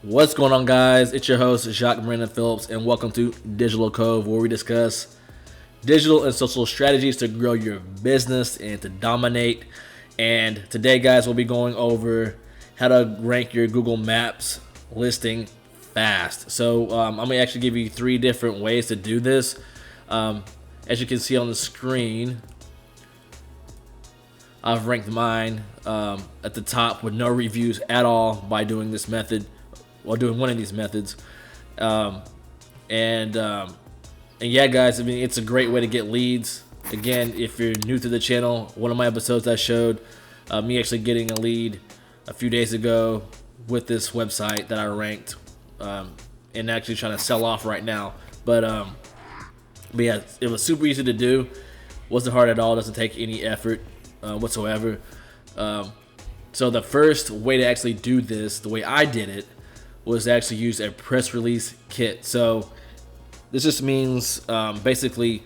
What's going on, guys? It's your host, Jacque Brandon Phillips, and welcome to Digital Cove, where we discuss digital and social strategies to grow your business and to dominate. And today, guys, we'll be going over how to rank your Google Maps listing fast. So I'm going to actually give you 3 different ways to do this. As you can see on the screen, I've ranked mine at the top with no reviews at all by doing this method, while doing one of these methods. And yeah, guys, I mean, it's a great way to get leads. Again, if you're new to the channel, one of my episodes I showed me actually getting a lead a few days ago with this website that I ranked, and actually trying to sell off right now. But yeah, it was super easy to do. Wasn't hard at all. Doesn't take any effort whatsoever. So the first way to actually do this, the way I did it, was to actually use a press release kit. So this just means basically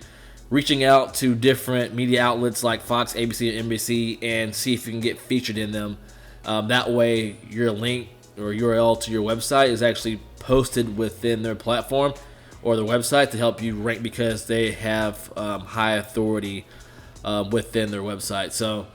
reaching out to different media outlets like Fox, ABC, and NBC and see if you can get featured in them. That way your link or URL to your website is actually posted within their platform or their website to help you rank, because they have high authority within their website. So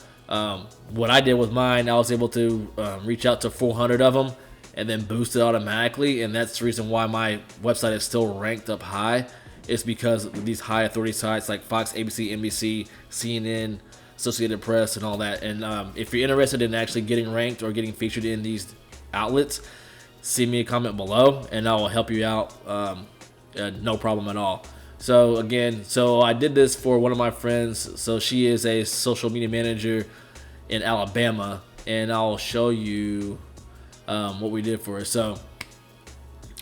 what I did with mine, I was able to reach out to 400 of them and then boost it automatically, and that's the reason why my website is still ranked up high. It's because of these high authority sites like Fox, ABC, NBC, CNN, Associated Press, and all that. And if you're interested in actually getting ranked or getting featured in these outlets, send me a comment below and I will help you out. No problem at all. So again, I did this for one of my friends. So she is a social media manager in Alabama, and I'll show you what we did for her. So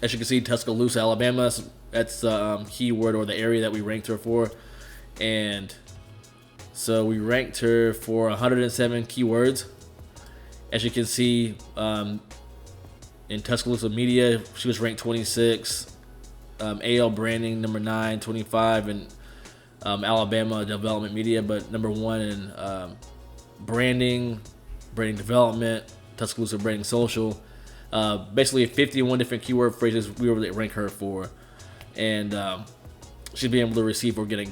as you can see, Tuscaloosa, Alabama, that's the keyword or the area that we ranked her for. And so we ranked her for 107 keywords. As you can see, in Tuscaloosa media, she was ranked 26. AL branding number 9, 25, and Alabama development media, but number 1 in branding development, Tuscaloosa branding social. Basically 51 different keyword phrases we were able to rank her for, and she'd be able to receive organic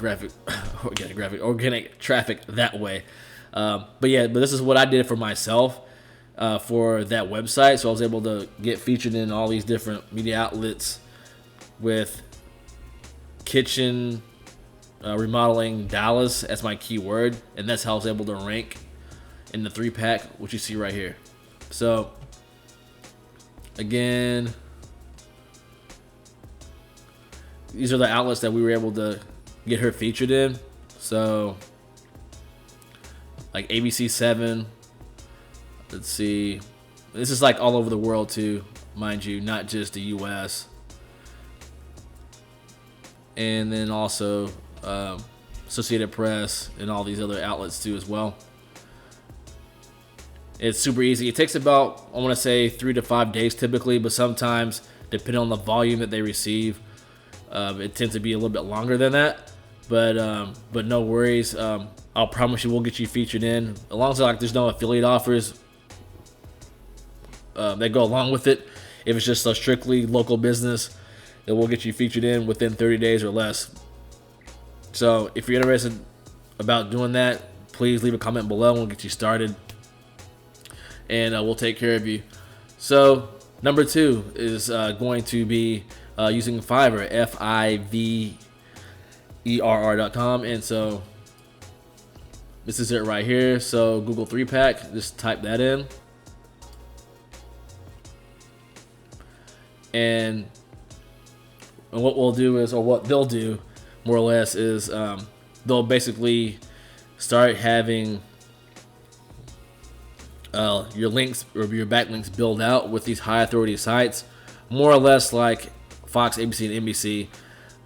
traffic that way. But this is what I did for myself for that website. So I was able to get featured in all these different media outlets with kitchen remodeling Dallas as my keyword, and that's how I was able to rank in the 3-pack, which you see right here. So again, these are the outlets that we were able to get her featured in. So like ABC7, let's see, this is like all over the world too, mind you, not just the US. And then also Associated Press and all these other outlets too as well. It's super easy. It takes about, I want to say, 3 to 5 days typically, but sometimes, depending on the volume that they receive, it tends to be a little bit longer than that. But no worries. I'll promise you we'll get you featured in. As long as there's no affiliate offers that go along with it. If it's just a strictly local business, then we'll get you featured in within 30 days or less. So if you're interested about doing that, please leave a comment below and we'll get you started. And we'll take care of you. So number 2 is going to be using Fiverr, Fiverr.com. And so this is it right here. So Google 3-pack, just type that in. And what we'll do is, or what they'll do more or less, is they'll basically start having your links or your backlinks build out with these high authority sites, more or less like Fox, ABC, and NBC.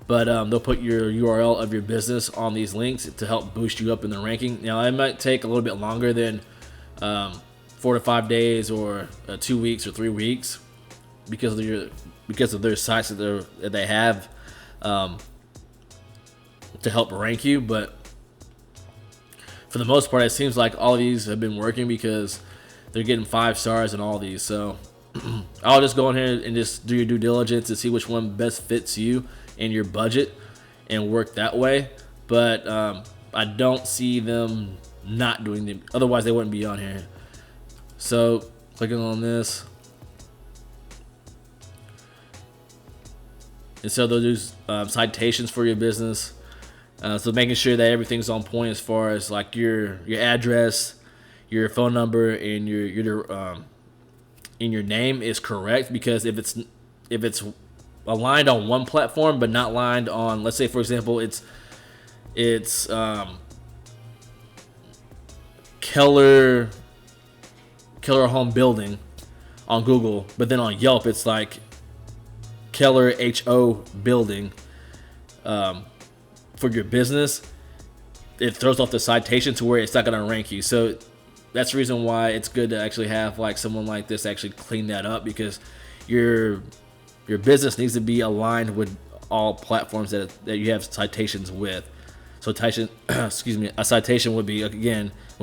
But they'll put your URL of your business on these links to help boost you up in the ranking. Now, it might take a little bit longer than 4 to 5 days or 2 weeks or 3 weeks because of their sites that they have to help rank you. But for the most part, it seems like all of these have been working because they're getting 5 stars in all these. So I'll just go in here and just do your due diligence and see which one best fits you and your budget and work that way. But I don't see them not doing them. Otherwise, they wouldn't be on here. So clicking on this. And so they'll do citations for your business. So making sure that everything's on point as far as like your address, your phone number, and your name is correct. Because if it's aligned on one platform but not aligned on, let's say for example, it's Keller Home Building on Google, but then on Yelp it's like Keller HO Building for your business, it throws off the citation to where it's not going to rank you. So that's the reason why it's good to actually have like someone like this actually clean that up, because your business needs to be aligned with all platforms that you have citations with. So a citation would be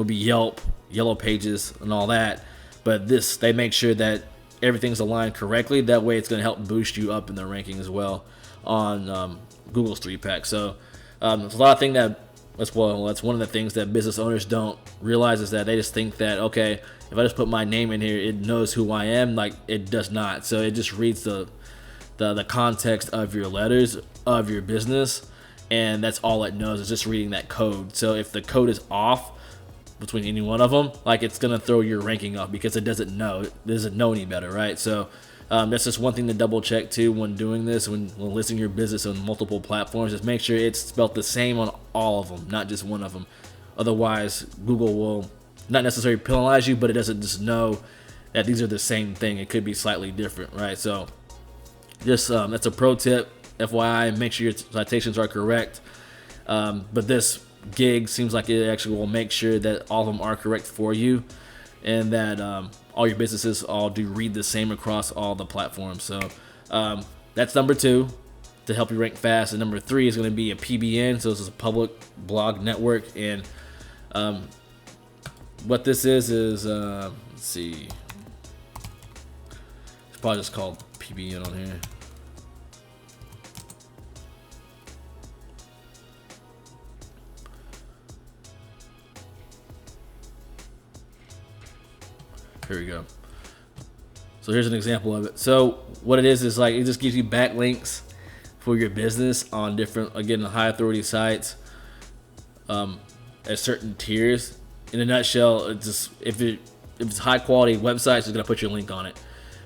Yelp, Yellow Pages, and all that. But they make sure that everything's aligned correctly. That way, it's going to help boost you up in the ranking as well on Google's 3-pack. So there's a lot of things that's one of the things that business owners don't realize, is that they just think that, okay, if I just put my name in here, it knows who I am. Like, it does not. So it just reads the context of your letters of your business, and that's all it knows, is just reading that code. So if the code is off between any one of them, like, it's gonna throw your ranking off because it doesn't know any better, right? So that's just one thing to double check too when doing this, when listing your business on multiple platforms. Just make sure it's spelled the same on all of them, not just one of them. Otherwise, Google will not necessarily penalize you, but it doesn't just know that these are the same thing. It could be slightly different, right? So just that's a pro tip, FYI. Make sure your citations are correct. But this gig seems like it actually will make sure that all of them are correct for you, and that all your businesses all do read the same across all the platforms. So that's number 2 to help you rank fast. And number 3 is going to be a PBN. So this is a public blog network. And what this is let's see, it's probably just called PBN on here. Here we go. So here's an example of it. So what it is like, it just gives you backlinks for your business on different, again, high authority sites at certain tiers. In a nutshell, it's just, if it's high quality websites, it's gonna put your link on it.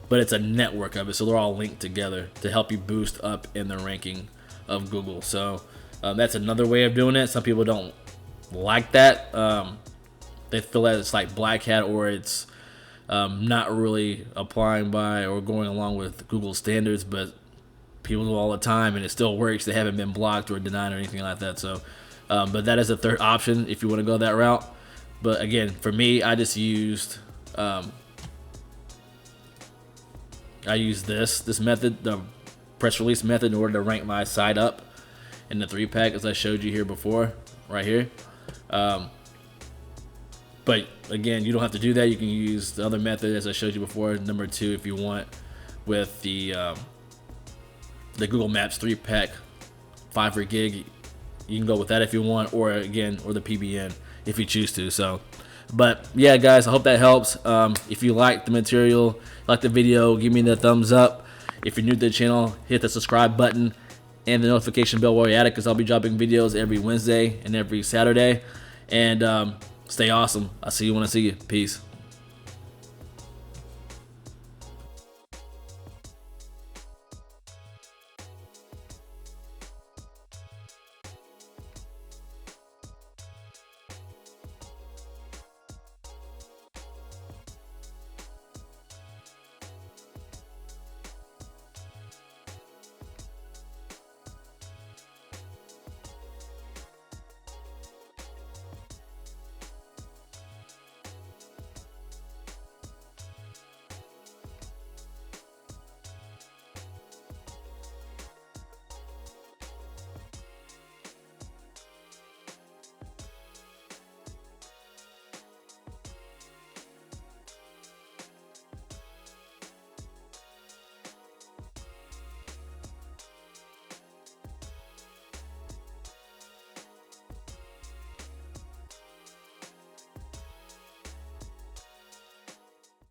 But it's a network of it, so they're all linked together to help you boost up in the ranking of Google. So that's another way of doing it. Some people don't like that. They feel that it's like black hat, or it's not really applying by or going along with Google standards, but people do all the time and it still works. They haven't been blocked or denied or anything like that. So but that is a third option if you want to go that route. But again, for me, I just used this method, the press release method, in order to rank my site up in the 3-pack, as I showed you here before, right here. But again, you don't have to do that. You can use the other method, as I showed you before, number 2, if you want, with the Google Maps 3-pack 5 per gig. You can go with that if you want, or the PBN if you choose to. So, but yeah, guys, I hope that helps. If you like the material, like the video, give me the thumbs up. If you're new to the channel, hit the subscribe button and the notification bell while you're at it, because I'll be dropping videos every Wednesday and every Saturday. And stay awesome. I'll see you when I see you. Peace.